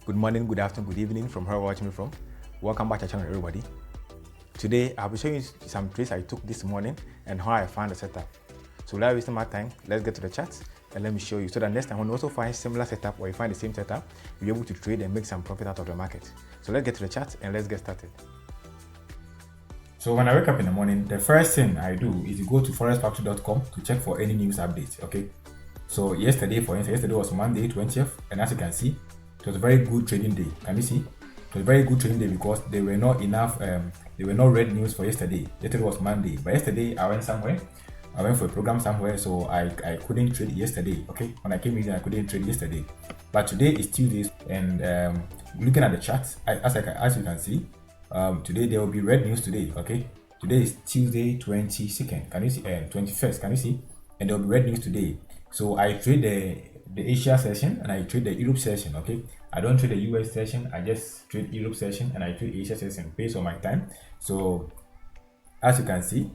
Good morning, good afternoon, good evening from wherever you're watching me from. Welcome back to our channel, everybody. Today, I'll be showing you some trades I took this morning and how I found the setup. So without wasting my time, let's get to the charts and let me show you so that next time when you also find similar setup or you find the same setup, you'll be able to trade and make some profit out of the market. So let's get to the charts and let's get started. So when I wake up in the morning, the first thing I do is to go to forexfactory.com to check for any news updates, okay? So yesterday, for instance, yesterday was Monday 20th, and as you can see, it was a very good trading day. Can you see? It was a very good trading day because there were not enough, there were no red news for yesterday. Yesterday was Monday, but yesterday I went somewhere. I went for a program somewhere, so I couldn't trade yesterday, okay? When I came in, I couldn't trade yesterday. But today is Tuesday, and looking at the charts, as you can see, today there will be red news today, okay? Today is Tuesday 22nd, can you see? 21st, can you see? And there will be red news today. So I trade the Asia session and I trade the Europe session, okay? I don't trade the US session, I just trade Europe session and I trade Asia session based on my time. So as you can see,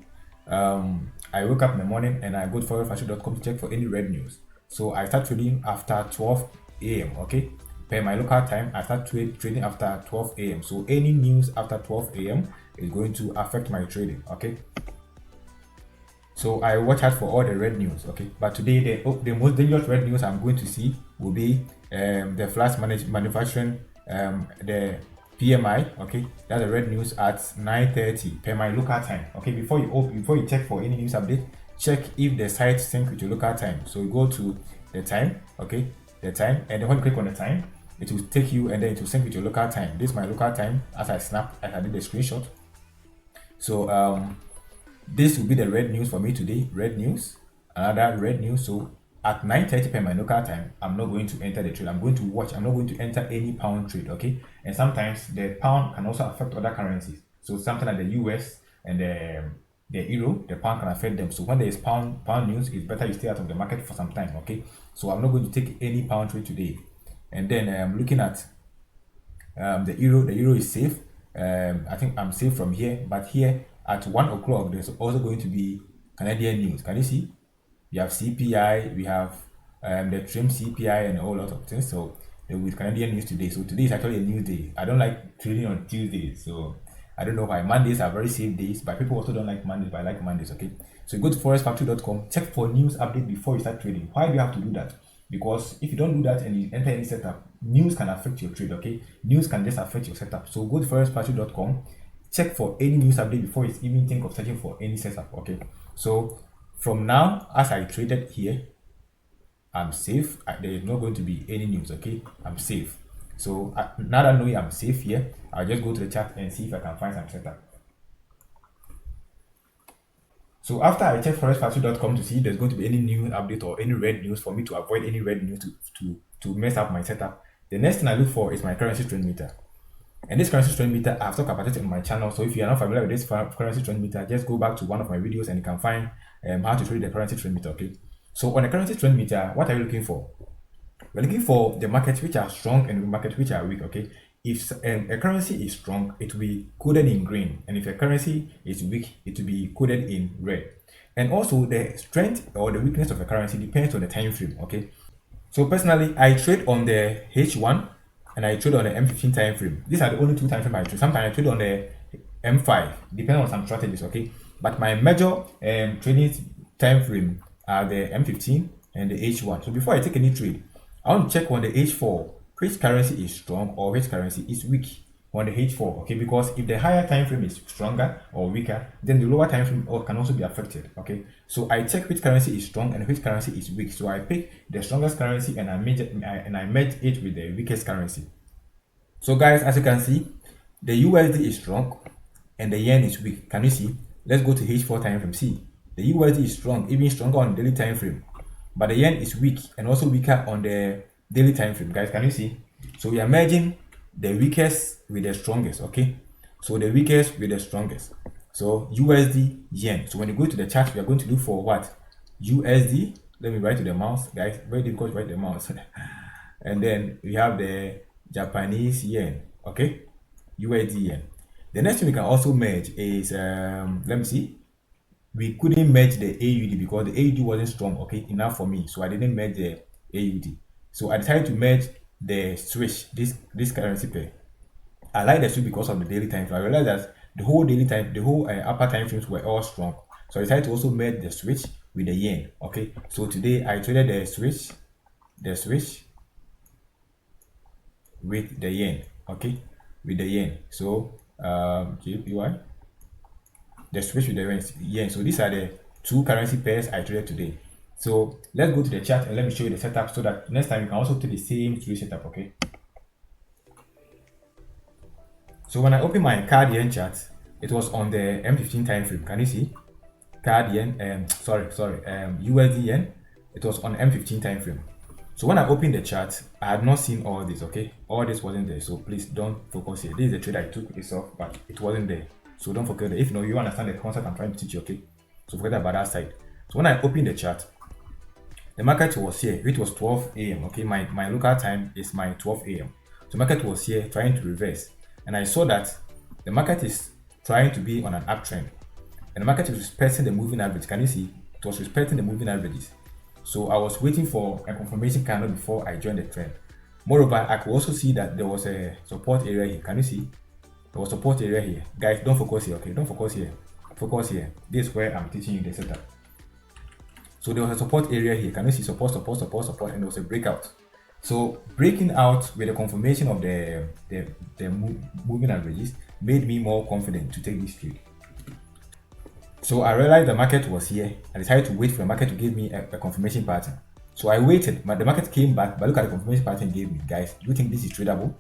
I wake up in the morning and I go to forexfactory.com to check for any red news. So I start trading after 12 a.m. okay? Per my local time, I start trading after 12 a.m. So any news after 12 a.m. is going to affect my trading, okay? So I watch out for all the red news, okay? But today the most dangerous red news I'm going to see will be the flash manufacturing, the PMI, okay? That's the red news at 9:30 per my local time, okay? Before you check for any news update, check if the site sync with your local time. So you go to the time, okay? The time, and then when you click on the time, it will take you and then it will sync with your local time. This is my local time as I did the screenshot. So this will be the red news for me today. Red news, another red news. So at 9:30 per my local time, I'm not going to enter the trade. I'm going to watch. I'm not going to enter any pound trade, okay? And sometimes the pound can also affect other currencies. So something like the US and the euro, the pound can affect them. So when there is pound news, it's better you stay out of the market for some time, okay? So I'm not going to take any pound trade today. And then looking at the euro is safe. I think I'm safe from here, but here at 1 o'clock there's also going to be Canadian news. Can you see? We have CPI, we have the trim CPI and a whole lot of things. So with Canadian news today. So today is actually a news day. I don't like trading on Tuesdays, so I don't know why. Mondays are very safe days, but people also don't like Mondays, but I like Mondays, okay? So you go to forexfactory.com, check for news update before you start trading. Why do you have to do that? Because if you don't do that and you enter any setup, news can affect your trade, okay? News can just affect your setup. So go to forexfactory.com, check for any news update before you even think of searching for any setup, okay? So from now, as I traded here, I'm safe. There is not going to be any news, okay? I'm safe. So now that I know I'm safe here, I'll just go to the chart and see if I can find some setup. So after I check forexfactory.com to see if there's going to be any new update or any red news for me to avoid any red news to mess up my setup, the next thing I look for is my currency trend meter. And this currency trend meter, I've talked about it on my channel. So if you are not familiar with this currency trend meter, just go back to one of my videos and you can find how to trade the currency trend meter, okay? So on the currency trend meter, what are you looking for? We're looking for the markets which are strong and the markets which are weak, okay? If a currency is strong, it will be coded in green, and if a currency is weak, it will be coded in red. And also the strength or the weakness of a currency depends on the time frame, okay? So personally, I trade on the H1 and I trade on the M15 time frame. These are the only two time frames I trade. Sometimes I trade on the M5, depending on some strategies, okay? But my major trading time frame are the M15 and the H1. So before I take any trade, I want to check on the H4 which currency is strong or which currency is weak on the H4, okay? Because if the higher time frame is stronger or weaker, then the lower time frame can also be affected, okay? So I check which currency is strong and which currency is weak. So I pick the strongest currency and I merge it with the weakest currency. So guys, as you can see, the USD is strong and the yen is weak. Can you see? Let's go to H4 time frame. See, the USD is strong, even stronger on the daily time frame, but the yen is weak and also weaker on the daily time frame. Guys, can you see? So we are merging the weakest with the strongest, okay? So the weakest with the strongest. So USD, yen. So when you go to the chart, we are going to look for what? USD. Let me write to the mouse, guys. Very difficult to write the mouse. And then we have the Japanese yen, okay? USD yen. The next thing we can also merge is let me see. We couldn't merge the AUD because the AUD wasn't strong, okay, enough for me. So I didn't merge the AUD. So I decided to merge the switch, this currency pair. I like the switch because of the daily time frame. I realized that the whole upper time frames were all strong. So I decided to also make the switch with the yen. Okay, so today I traded the switch with the yen. Okay, with the yen. So JPY, the switch with the yen. So these are the two currency pairs I traded today. So let's go to the chart and let me show you the setup so that next time you can also do the same trade setup. Okay. So when I open my card yen chart, it was on the M15 time frame. Can you see? Card yen, USD yen, it was on M15 time frame. So when I opened the chart, I had not seen all this, okay? All this wasn't there, so please don't focus here. This is the trade I took this off, but it wasn't there. So don't forget that. If you understand the concept I'm trying to teach you, okay? So forget about that side. So when I opened the chart, the market was here. It was 12 a.m. Okay, my local time is my 12 a.m. So market was here trying to reverse, and I saw that the market is trying to be on an uptrend, and the market is respecting the moving average. Can you see? It was respecting the moving averages. So I was waiting for a confirmation candle before I joined the trend. Moreover, I could also see that there was a support area here. Can you see? There was support area here. Guys, don't focus here, okay? Don't focus here. Focus here. This is where I'm teaching you the setup. So there was a support area here. Can you see support, and there was a breakout. So breaking out with the confirmation of the moving averages made me more confident to take this trade. So I realized the market was here. I decided to wait for the market to give me a confirmation pattern. So I waited, but the market came back. But look at the confirmation pattern it gave me, guys. Do you think this is tradable?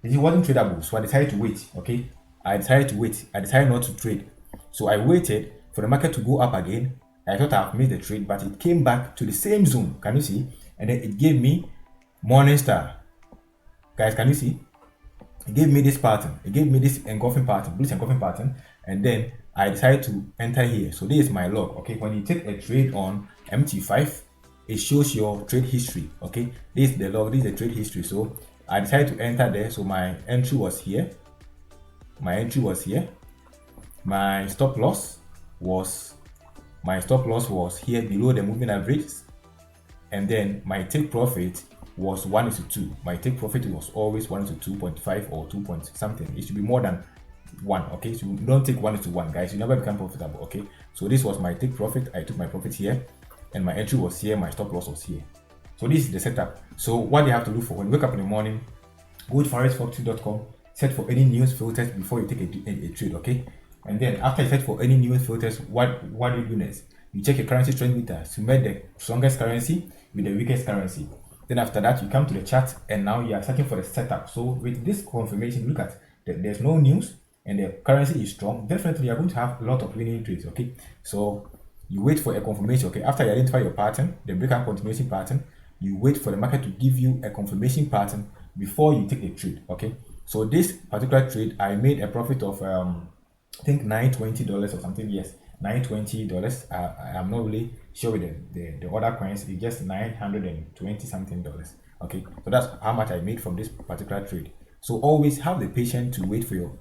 It wasn't tradable, so I decided to wait. Okay, I decided to wait. I decided not to trade. So I waited for the market to go up again. I thought I've made the trade, but it came back to the same zone. Can you see? And then it gave me morning star. Guys, can you see? It gave me this pattern. It gave me this engulfing pattern, bullish engulfing pattern, and then I decided to enter here. So this is my log. Okay, when you take a trade on MT5, it shows your trade history. Okay, this is the log. This is the trade history. So I decided to enter there. So my entry was here. My stop loss was here below the moving average, and then my take profit was 1:2. My take profit was always 1:2.5 or 2 point something. It should be more than 1. Okay, so don't take 1:1, guys. You never become profitable. Okay, so this was my take profit. I took my profit here, and my entry was here. My stop loss was here. So this is the setup. So what you have to do for when you wake up in the morning, go to forexforex.com, set for any news filters before you take a trade. Okay, and then after you set for any news filters, what do you do next? You check your currency trend meter to match the strongest currency with the weakest currency. Then after that, you come to the chart, and now you are searching for the setup. So with this confirmation, look at there's no news and the currency is strong. Definitely, you're going to have a lot of winning trades. Okay, so you wait for a confirmation. Okay, after you identify your pattern, the breakout continuation pattern, you wait for the market to give you a confirmation pattern before you take a trade. Okay, so this particular trade, I made a profit of I think $920 or something. Yes, $920. I'm not really sure with the other coins. It's just $920 something. Okay, so that's how much I made from this particular trade. So always have the patience to wait for your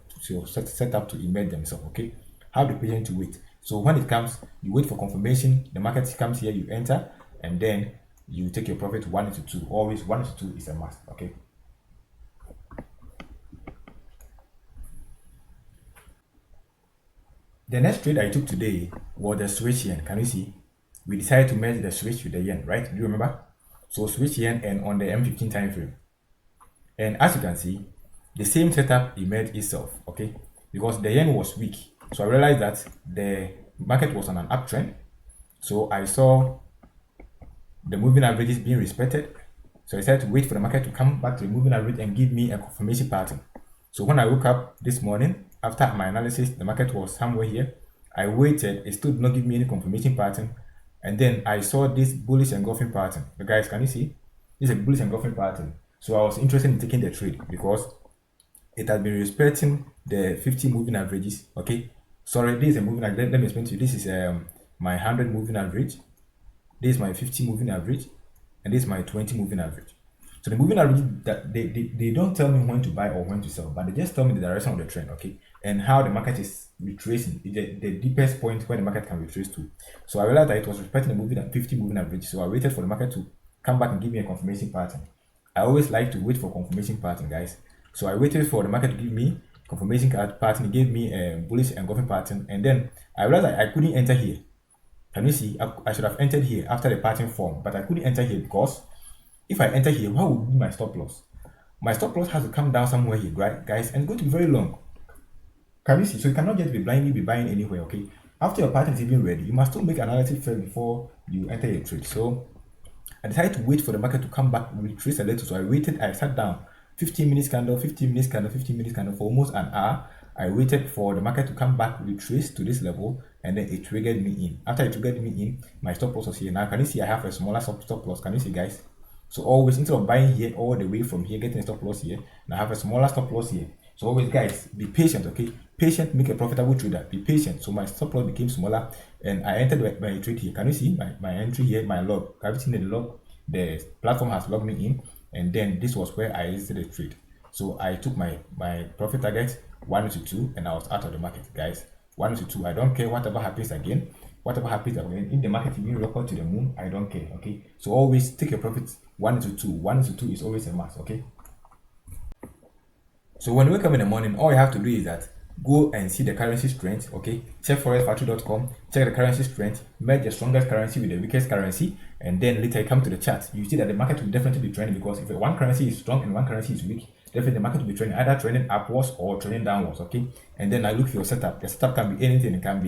setup to emerge themselves. Okay, have the patience to wait. So when it comes, you wait for confirmation. The market comes here, you enter, and then you take your profit 1:2. Always 1:2 is a must. Okay. The next trade I took today was the switch yen. Can you see? We decided to merge the switch with the yen, right? Do you remember? So switch yen and on the M15 time frame. And as you can see, the same setup emerged itself, okay? Because the yen was weak. So I realized that the market was on an uptrend. So I saw the moving averages being respected. So I decided to wait for the market to come back to the moving average and give me a confirmation pattern. So when I woke up this morning, after my analysis, the market was somewhere here. I waited, it still did not give me any confirmation pattern. And then I saw this bullish engulfing pattern. The guys, can you see? This is a bullish engulfing pattern. So I was interested in taking the trade because it has been respecting the 50 moving averages. Okay. Sorry, this is a moving average. Let me explain to you. This is my 100 moving average. This is my 50 moving average, and this is my 20 moving average. So the moving average, that they don't tell me when to buy or when to sell, but they just tell me the direction of the trend, okay, and how the market is retracing, the deepest point where the market can retrace to. So I realized that it was respecting the 50 moving average. So I waited for the market to come back and give me a confirmation pattern. I always like to wait for confirmation pattern, guys. So I waited for the market to give me confirmation pattern. It gave me a bullish engulfing pattern, and then I realized I couldn't enter here. Can you see? I should have entered here after the pattern formed, but I couldn't enter here because if I enter here, what would be my stop loss? My stop loss has to come down somewhere here, right, guys, and it's going to be very long. Can you see? So you cannot just be blindly be buying anywhere, okay? After your pattern is even ready, you must still make analysis first before you enter your trade. So I decided to wait for the market to come back, retrace a little. So I waited, I sat down 15 minutes candle, 15 minutes candle, 15 minutes candle for almost an hour. I waited for the market to come back, retrace to this level, and then it triggered me in. After it triggered me in, my stop loss was here. Now, can you see I have a smaller stop loss? Can you see, guys? So always, instead of buying here all the way from here, getting a stop loss here, now I have a smaller stop loss here. So always, guys, be patient, okay? Patient, make a profitable trader. Be patient. So my stop loss became smaller, and I entered my trade here. Can you see my entry here, my log? Have you seen the log? The platform has logged me in, and then this was where I exited the trade. So I took my profit target 1-2, and I was out of the market, guys. 1-2. I don't care whatever happens again. Whatever happens again in the market, even record to the moon, I don't care. Okay. So always take your profits 1-2. 1-2 is always a must. Okay. So when you wake up in the morning, all you have to do is that go and see the currency strength. Okay, check forexfactory.com, check the currency strength, match the strongest currency with the weakest currency, and then later come to the chart. You see that the market will definitely be trending, because if one currency is strong and one currency is weak, definitely the market will be trending, either trending upwards or trending downwards. Okay, and then I look for your setup. The setup can be anything. It can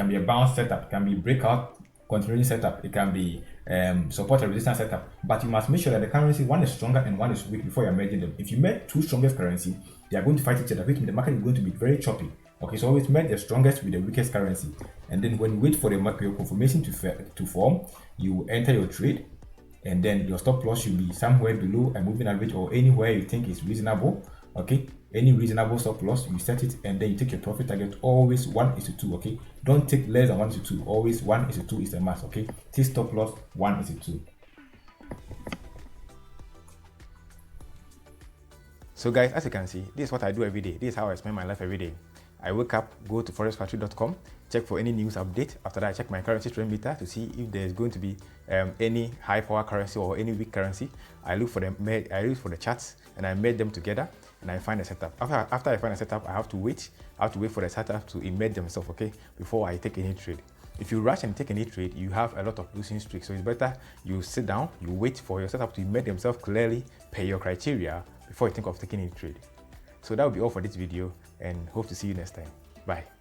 be a bounce setup, it can be breakout continuing setup, it can be support and resistance setup, but you must make sure that the currency, one is stronger and one is weak before you're merging them. If you merge two strongest currency, they are going to fight each other, which means the market is going to be very choppy. Okay, so always merge the strongest with the weakest currency, and then when you wait for the market confirmation to form, you enter your trade, and then your stop loss should be somewhere below a moving average or anywhere you think is reasonable. Okay, any reasonable stop loss, you set it, and then you take your profit target always 1:2. Okay, don't take less than 1:2. Always 1:2 is a must. Okay, take stop loss 1:2. So guys, as you can see, this is what I do every day. This is how I spend my life every day. I wake up, go to forexfactory.com, check for any news update. After that, I check my currency trend meter to see if there's going to be any high power currency or any weak currency. I look for the charts, and I merge them together, and I find a setup. After I find a setup, I have to wait for the setup to emerge themselves, okay, before I take any trade. If you rush and take any trade, you have a lot of losing streaks. So it's better you sit down, you wait for your setup to emerge themselves clearly per your criteria before you think of taking any trade. So that will be all for this video, and hope to see you next time. Bye.